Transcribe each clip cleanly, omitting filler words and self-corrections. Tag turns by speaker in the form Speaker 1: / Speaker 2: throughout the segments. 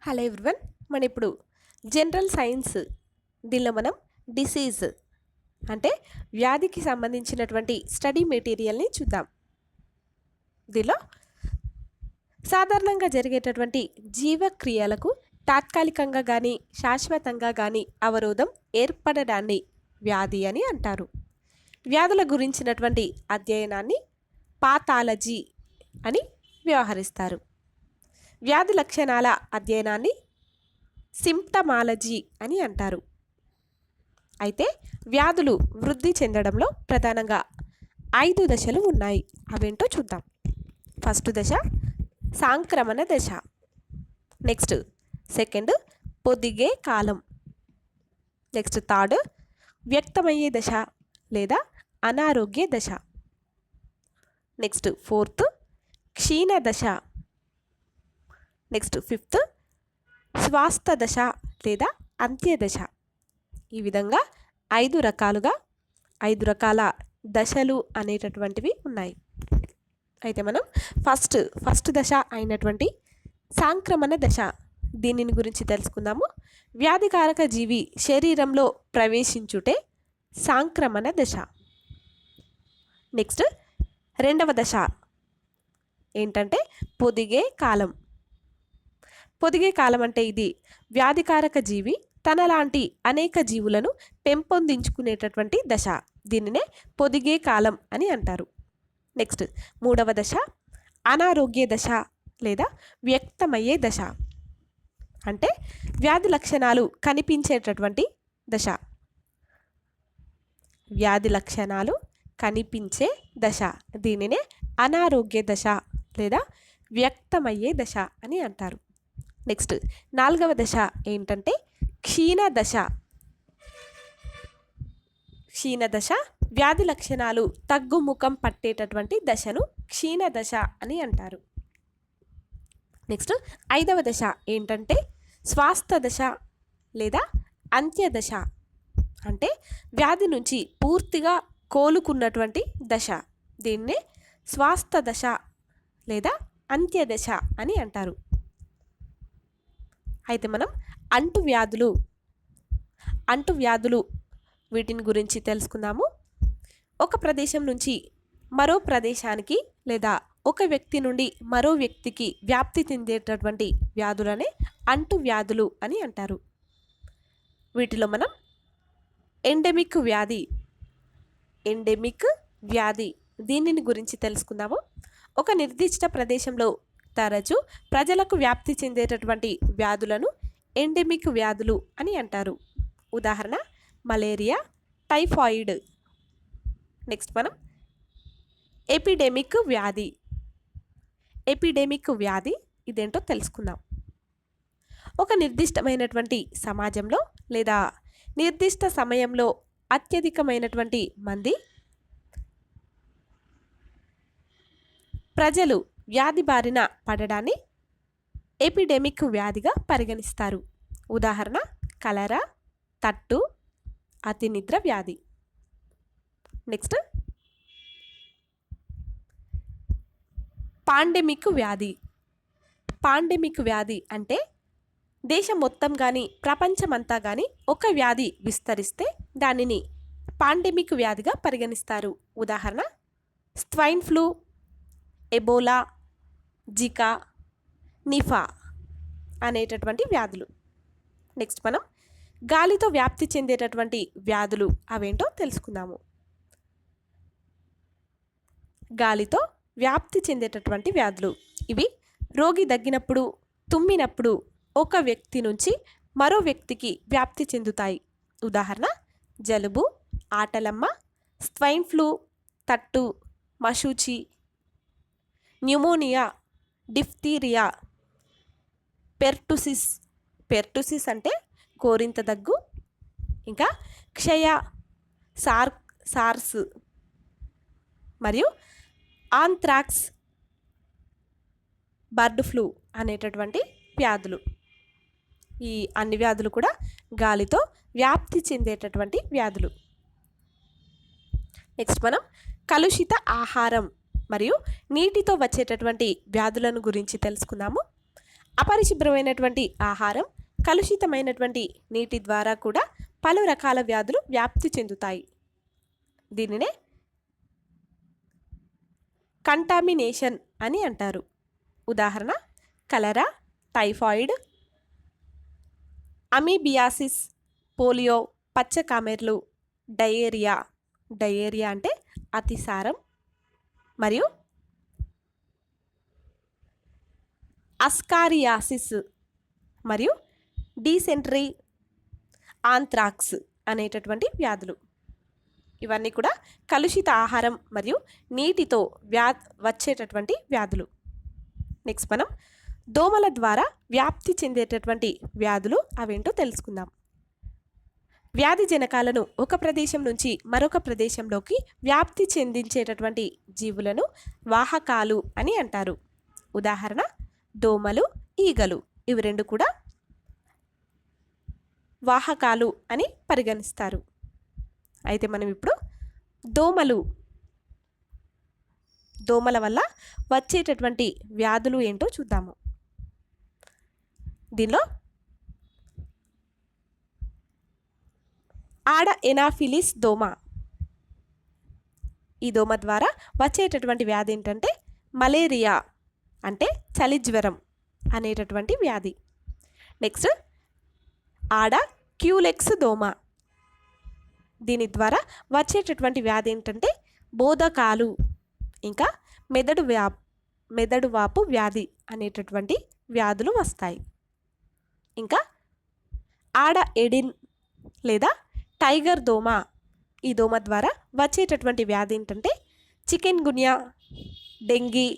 Speaker 1: Hello everyone. మనం ఇప్పుడు general science దీనిలో మనం డిసీజ్ అంటే వ్యాధికి సంబంధించినటువంటి స్టడీ మెటీరియల్ని చూద్దాం. దీనిలో సాధారణంగా జరిగేటటువంటి జీవక్రియలకు తాత్కాలికంగా కానీ శాశ్వతంగా కానీ అవరోధం ఏర్పడడాన్ని వ్యాధి అని అంటారు. వ్యాధుల గురించినటువంటి అధ్యయనాన్ని పాథాలజీ అని వ్యవహరిస్తారు. వ్యాధి లక్షణాల అధ్యయనాన్ని సింప్టమాలజీ అని అంటారు. అయితే వ్యాధులు వృద్ధి చెందడంలో ప్రధానంగా 5 దశలు ఉన్నాయి. అవేంటో చూద్దాం. ఫస్ట్ దశ సాంక్రమణ దశ. నెక్స్ట్ సెకండ్ పొదిగే కాలం. నెక్స్ట్ థర్డ్ వ్యక్తమయ్యే దశ లేదా అనారోగ్య దశ. నెక్స్ట్ ఫోర్త్ క్షీణ దశ. నెక్స్ట్ ఫిఫ్త్ స్వాస్థ దశ లేదా అంత్యదశ. ఈ విధంగా 5 రకాల దశలు అనేటటువంటివి ఉన్నాయి. అయితే మనం ఫస్ట్ దశ అయినటువంటి సాంక్రమణ దశ దీనిని గురించి తెలుసుకుందాము. వ్యాధికారక జీవి శరీరంలో ప్రవేశించుటే సాంక్రమణ దశ. నెక్స్ట్ రెండవ దశ ఏంటంటే పొదిగే కాలం. పొదిగే కాలం అంటే ఇది వ్యాధికారక జీవి తనలాంటి అనేక జీవులను పెంపొందించుకునేటటువంటి దశ. దీనినే పొదిగే కాలం అని అంటారు. నెక్స్ట్ మూడవ దశ అనారోగ్య దశ లేదా వ్యక్తమయ్యే దశ. అంటే వ్యాధి లక్షణాలు కనిపించేటటువంటి దశ. వ్యాధి లక్షణాలు కనిపించే దశ దీనినే అనారోగ్య దశ లేదా వ్యక్తమయ్యే దశ అని అంటారు. నెక్స్ట్ 4వ దశ ఏంటంటే క్షీణ దశ. క్షీణ దశ వ్యాధి లక్షణాలు తగ్గుముఖం పట్టేటటువంటి దశను క్షీణ దశ అని అంటారు. నెక్స్ట్ 5వ దశ ఏంటంటే స్వాస్థ దశ లేదా అంత్యదశ. అంటే వ్యాధి నుంచి పూర్తిగా కోలుకున్నటువంటి దశ. దీన్నే స్వాస్థ దశ లేదా అంత్యదశ అని అంటారు. అయితే మనం అంటువ్యాధులు వీటిని గురించి తెలుసుకుందాము. ఒక ప్రదేశం నుంచి మరో ప్రదేశానికి లేదా ఒక వ్యక్తి నుండి మరో వ్యక్తికి వ్యాప్తి చెందేటటువంటి వ్యాధులనే అంటువ్యాధులు అని అంటారు. వీటిలో మనం ఎండెమిక్ వ్యాధి దీనిని గురించి తెలుసుకుందాము. ఒక నిర్దిష్ట ప్రదేశంలో తరచూ ప్రజలకు వ్యాప్తి చెందేటటువంటి వ్యాధులను ఎండెమిక్ వ్యాధులు అని అంటారు. ఉదాహరణ మలేరియా, టైఫాయిడ్. నెక్స్ట్ మనం ఎపిడెమిక్ వ్యాధి ఇదేంటో తెలుసుకుందాం. ఒక నిర్దిష్టమైనటువంటి సమాజంలో లేదా నిర్దిష్ట సమయంలో అత్యధికమైనటువంటి మంది ప్రజలు వ్యాధి బారిన పడడాన్ని ఎపిడెమిక్ వ్యాధిగా పరిగణిస్తారు. ఉదాహరణ కలరా, తట్టు, అతినిద్ర వ్యాధి. నెక్స్ట్ పాండెమిక్ వ్యాధి అంటే దేశం మొత్తం కానీ ప్రపంచమంతా కానీ ఒక వ్యాధి విస్తరిస్తే దానిని పాండెమిక్ వ్యాధిగా పరిగణిస్తారు. ఉదాహరణ swine flu, Ebola, Zika, Nipah అనేటటువంటి వ్యాధులు. నెక్స్ట్ మనం గాలితో వ్యాప్తి చెందేటటువంటి వ్యాధులు అవేంటో తెలుసుకుందాము. గాలితో వ్యాప్తి చెందేటటువంటి వ్యాధులు ఇవి రోగి దగ్గినప్పుడు, తుమ్మినప్పుడు ఒక వ్యక్తి నుంచి మరో వ్యక్తికి వ్యాప్తి చెందుతాయి. ఉదాహరణ జలుబు, ఆటలమ్మ, స్వైన్ ఫ్లూ, తట్టు, మశూచి, న్యూమోనియా, డిఫ్తీరియా, పెర్టుసిస్ అంటే కోరింత దగ్గు, ఇంకా క్షయ, సార్స్ మరియు ఆంథ్రాక్స్, బర్డ్ ఫ్లూ అనేటటువంటి వ్యాధులు. ఈ అన్ని వ్యాధులు కూడా గాలితో వ్యాప్తి చెందేటటువంటి వ్యాధులు. నెక్స్ట్ మనం కలుషిత ఆహారం మరియు నీటితో వచ్చేటటువంటి వ్యాధులను గురించి తెలుసుకుందాము. అపరిశుభ్రమైనటువంటి ఆహారం, కలుషితమైనటువంటి నీటి ద్వారా కూడా పలు రకాల వ్యాధులు వ్యాప్తి చెందుతాయి. దీనినే కంటామినేషన్ అని అంటారు. ఉదాహరణ కలరా, టైఫాయిడ్, అమీబియాసిస్, పోలియో, పచ్చకామెర్లు, డయేరియా అంటే అతిసారం, మరియు అస్కారియాసిస్ మరియు డీసెంట్రీ, ఆంత్రాక్స్ అనేటటువంటి వ్యాధులు. ఇవన్నీ కూడా కలుషిత ఆహారం మరియు నీటితో వచ్చేటటువంటి వ్యాధులు. నెక్స్ట్ మనం దోమల ద్వారా వ్యాప్తి చెందేటటువంటి వ్యాధులు అవేంటో తెలుసుకుందాం. వ్యాధి జనకాలను ఒక ప్రదేశం నుంచి మరొక ప్రదేశంలోకి వ్యాప్తి చెందించేటటువంటి జీవులను వాహకాలు అని అంటారు. ఉదాహరణ దోమలు, ఈగలు. ఇవి రెండు కూడా వాహకాలు అని పరిగణిస్తారు. అయితే మనం ఇప్పుడు దోమల వల్ల వచ్చేటటువంటి వ్యాధులు ఏంటో చూద్దాము. దీనిలో ఆడ ఎనాఫిలిస్ దోమ. ఈ దోమ ద్వారా వచ్చేటటువంటి వ్యాధి ఏంటంటే మలేరియా అంటే చలి జ్వరం అనేటటువంటి వ్యాధి. నెక్స్ట్ ఆడ క్యూలెక్స్ దోమ. దీని ద్వారా వచ్చేటటువంటి వ్యాధి ఏంటంటే బోధకాలు, ఇంకా మెదడు వాపు వ్యాధి అనేటటువంటి వ్యాధులు వస్తాయి. ఇంకా ఆడ ఎడిన్ లేదా టైగర్ దోమ. ఈ దోమ ద్వారా వచ్చేటటువంటి వ్యాధి ఏంటంటే చికెన్ గున్యా, డెంగీ,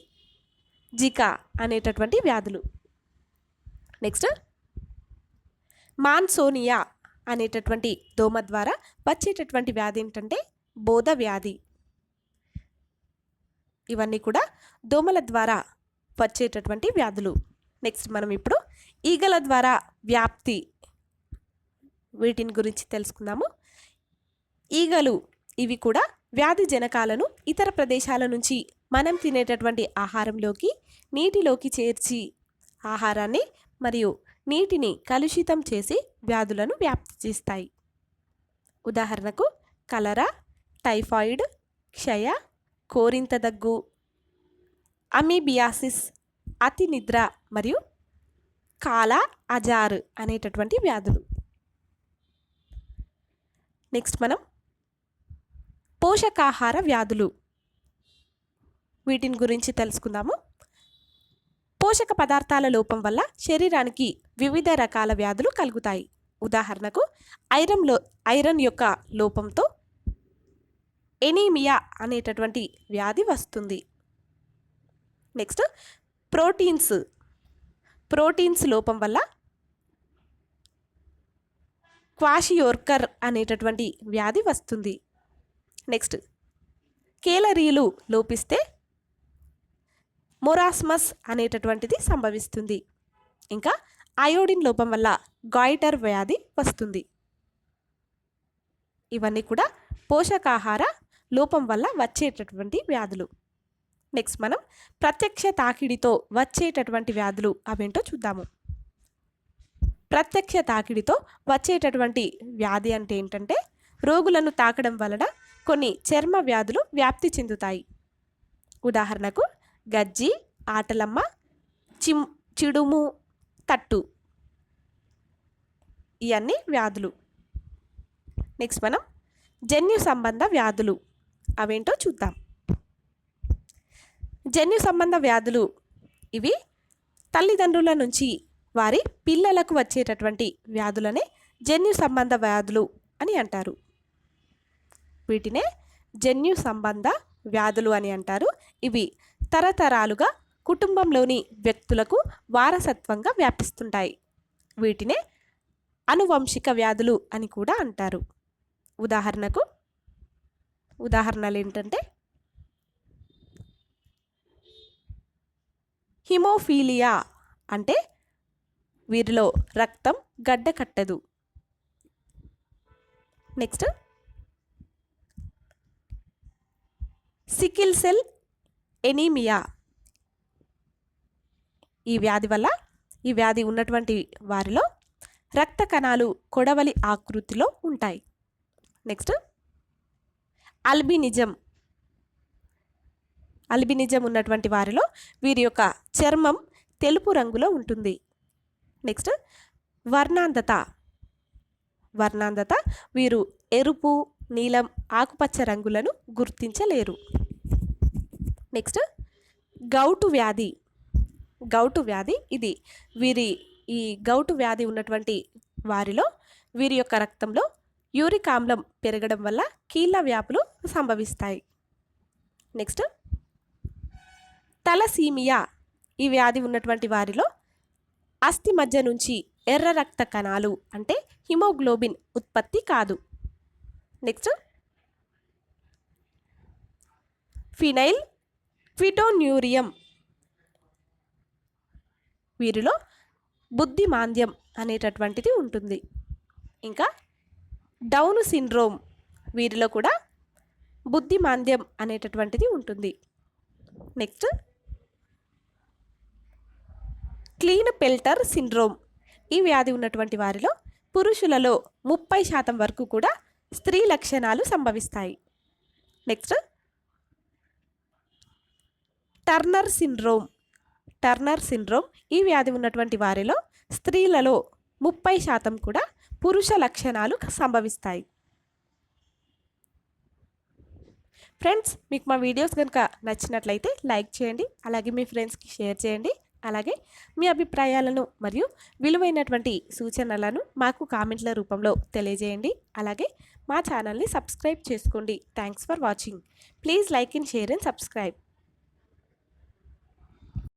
Speaker 1: జికా అనేటటువంటి వ్యాధులు. నెక్స్ట్ మాన్సోనియా అనేటటువంటి దోమ ద్వారా వచ్చేటటువంటి వ్యాధి ఏంటంటే బోధ వ్యాధి. ఇవన్నీ కూడా దోమల ద్వారా వచ్చేటటువంటి వ్యాధులు. నెక్స్ట్ మనం ఇప్పుడు ఈగల ద్వారా వ్యాప్తి, వీటిని గురించి తెలుసుకుందాము. ఈగలు ఇవి కూడా వ్యాధి జనకాలను ఇతర ప్రదేశాల నుంచి మనం తినేటటువంటి ఆహారంలోకి, నీటిలోకి చేర్చి ఆహారాన్ని మరియు నీటిని కలుషితం చేసి వ్యాధులను వ్యాప్తి చేస్తాయి. ఉదాహరణకు కలరా, టైఫాయిడ్, క్షయ, కోరింత దగ్గు, అమీబియాసిస్, అతి నిద్ర మరియు కాలా అజార్ అనేటటువంటి వ్యాధులు. నెక్స్ట్ మనం పోషకాహార వ్యాధులు, వీటిని గురించి తెలుసుకుందాము. పోషక పదార్థాల లోపం వల్ల శరీరానికి వివిధ రకాల వ్యాధులు కలుగుతాయి. ఉదాహరణకు ఐరన్ యొక్క లోపంతో ఎనీమియా అనేటటువంటి వ్యాధి వస్తుంది. నెక్స్ట్ ప్రోటీన్స్ లోపం వల్ల క్వాషియోర్కర్ అనేటటువంటి వ్యాధి వస్తుంది. నెక్స్ట్ కేలరీలు లోపిస్తే మొరాస్మస్ అనేటటువంటిది సంభవిస్తుంది. ఇంకా అయోడిన్ లోపం వల్ల గాయిటర్ వ్యాధి వస్తుంది. ఇవన్నీ కూడా పోషకాహార లోపం వల్ల వచ్చేటటువంటి వ్యాధులు. నెక్స్ట్ మనం ప్రత్యక్ష తాకిడితో వచ్చేటటువంటి వ్యాధులు అవేంటో చూద్దాము. ప్రత్యక్ష తాకిడితో వచ్చేటటువంటి వ్యాధి అంటే ఏంటంటే రోగులను తాకడం వలన కొన్ని చర్మ వ్యాధులు వ్యాప్తి చెందుతాయి. ఉదాహరణకు గజ్జి, ఆటలమ్మ, చిడుము, తట్టు, ఇవన్నీ వ్యాధులు. నెక్స్ట్ మనం జన్యు సంబంధ వ్యాధులు అవేంటో చూద్దాం. జన్యు సంబంధ వ్యాధులు ఇవి తల్లిదండ్రుల నుంచి వారి పిల్లలకు వచ్చేటటువంటి వ్యాధులనే జన్యు సంబంధ వ్యాధులు అని అంటారు. వీటినే జన్యు సంబంధ వ్యాధులు అని అంటారు. ఇవి తరతరాలుగా కుటుంబంలోని వ్యక్తులకు వారసత్వంగా వ్యాపిస్తుంటాయి. వీటినే అనువంశిక వ్యాధులు అని కూడా అంటారు. ఉదాహరణలు ఏంటంటే హిమోఫీలియా అంటే వీరిలో రక్తం గడ్డ కట్టదు. Next sickle cell anaemia. ఈ వ్యాధి వల్ల ఈ వ్యాధి ఉన్నటువంటి వారిలో రక్త కణాలు కొడవలి ఆకృతిలో ఉంటాయి. Next albinism. అల్బినిజం ఉన్నటువంటి వారిలో వీరి యొక్క చర్మం తెలుపు రంగులో ఉంటుంది. నెక్స్ట్ వర్ణాంధత. వర్ణాంధత వీరు ఎరుపు, నీలం, ఆకుపచ్చ రంగులను గుర్తించలేరు. నెక్స్ట్ గౌటు వ్యాధి. గౌటు వ్యాధి ఇది ఈ గౌటు వ్యాధి ఉన్నటువంటి వారిలో వీరి యొక్క రక్తంలో యూరిక్ ఆమ్లం పెరగడం వల్ల కీళ్ళ వ్యాపులు సంభవిస్తాయి. Next thalassaemia. ఈ వ్యాధి ఉన్నటువంటి వారిలో అస్థి మజ్జ నుంచి ఎర్ర రక్త కణాలు అంటే హిమోగ్లోబిన్ ఉత్పత్తి కాదు. Next phenylketonuria. వీరిలో బుద్ధిమాంద్యం అనేటటువంటిది ఉంటుంది. ఇంకా డౌన్ సిండ్రోమ్. వీరిలో కూడా బుద్ధిమాంద్యం అనేటటువంటిది ఉంటుంది. Next Klinefelter syndrome. ఈ వ్యాధి ఉన్నటువంటి వారిలో పురుషులలో 30% వరకు కూడా స్త్రీ లక్షణాలు సంభవిస్తాయి. Next Turner syndrome. Turner syndrome ఈ వ్యాధి ఉన్నటువంటి వారిలో స్త్రీలలో 30% కూడా పురుష లక్షణాలు సంభవిస్తాయి. ఫ్రెండ్స్, మీకు మా వీడియోస్ కనుక నచ్చినట్లయితే లైక్ చేయండి, అలాగే మీ ఫ్రెండ్స్కి షేర్ చేయండి. అలాగే మీ అభిప్రాయాలను మరియు విలువైనటువంటి సూచనలను మాకు కామెంట్ల రూపంలో తెలియజేయండి. అలాగే మా ఛానల్ని సబ్స్క్రైబ్ చేసుకోండి. Thanks for watching. Please like and share and subscribe.